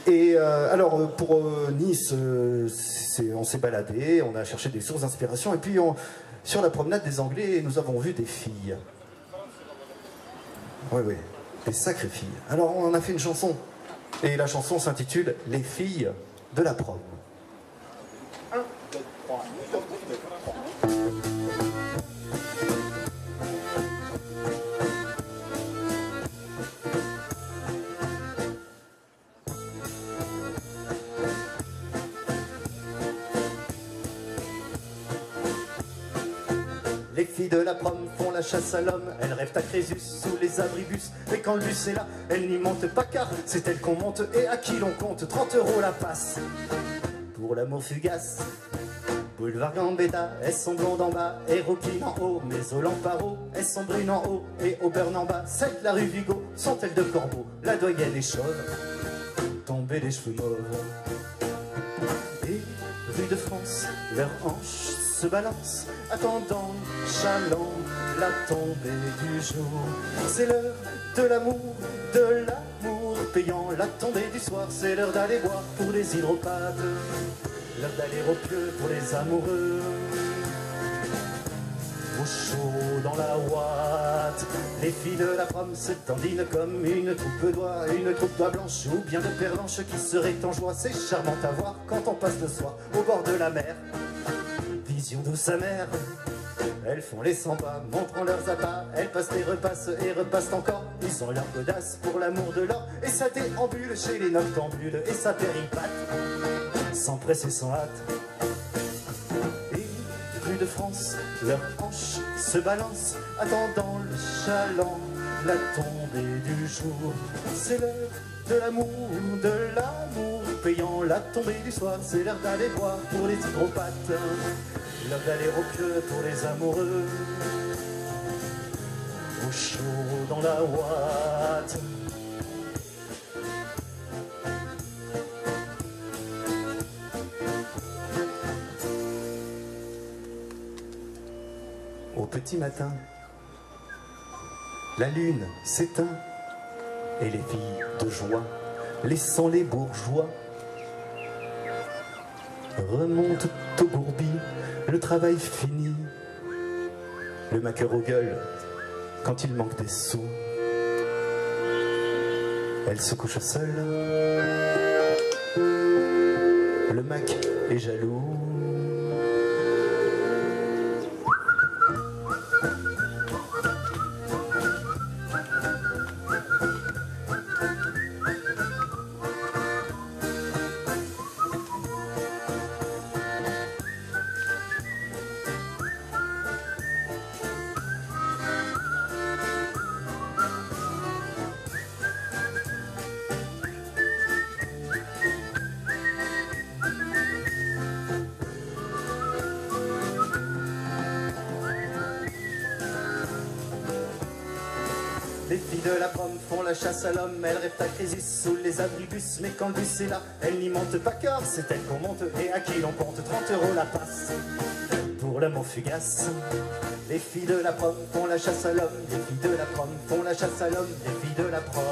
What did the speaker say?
Et alors pour Nice, on s'est baladé, on a cherché des sources d'inspiration, et puis sur la promenade des Anglais, nous avons vu des filles. Oui, oui, des sacrées filles. Alors on a fait une chanson, et la chanson s'intitule « Les filles de la prom ». Les filles de la prom font la chasse à l'homme, elles rêvent à Crésus sous les abribus. Mais quand le bus est là, elles n'y montent pas car c'est elles qu'on monte et à qui l'on compte 30 € la passe. Pour l'amour fugace, boulevard Gambetta, elles sont blondes en bas et rouquines en haut. Mais au Lamparo, elles sont brunes en haut et au Burn en bas. Celles de la rue Vigo sont-elles de Corbeau? La doyenne est chauve, tombée les cheveux mauves. Et rue de France, leurs hanches se balance, attendant chalant la tombée du jour. C'est l'heure de l'amour payant la tombée du soir. C'est l'heure d'aller boire pour les hydropathes, l'heure d'aller au pieu pour les amoureux. Au chaud dans la ouate, les filles de la prom se tendinent comme une troupe d'oies blanches ou bien de pervenches qui seraient en joie. C'est charmant à voir quand on passe le soir au bord de la mer. Vision douce amère, elles font les 100 pas, montrant leurs appâts. Elles passent et repassent encore. Ils ont leur audace pour l'amour de l'or. Et ça déambule chez les noctambules, et ça péripate, sans presse et sans hâte. Et rue de France, leurs hanches se balancent, attendant le chaland, la tombée du jour. C'est l'heure de l'amour payant la tombée du soir. C'est l'heure d'aller boire pour les hydropathes, l'heure d'aller au pieu pour les amoureux. Au chaud dans la ouate. Au petit matin, la lune s'éteint et les filles de joie, laissant les bourgeois, remontent au bourbi, le travail fini. Le maqueur aux gueules quand il manque des sous. Elle se couche seule, le mac est jaloux. Les filles de la prom font la chasse à l'homme, elles rêvent à Crésus sous les abribus. Mais quand le bus est là, elles n'y montent pas car c'est elles qu'on monte et à qui l'on compte 30 € la passe. Pour l'amour fugace, les filles de la prom font la chasse à l'homme. Les filles de la prom font la chasse à l'homme. Les filles de la prom.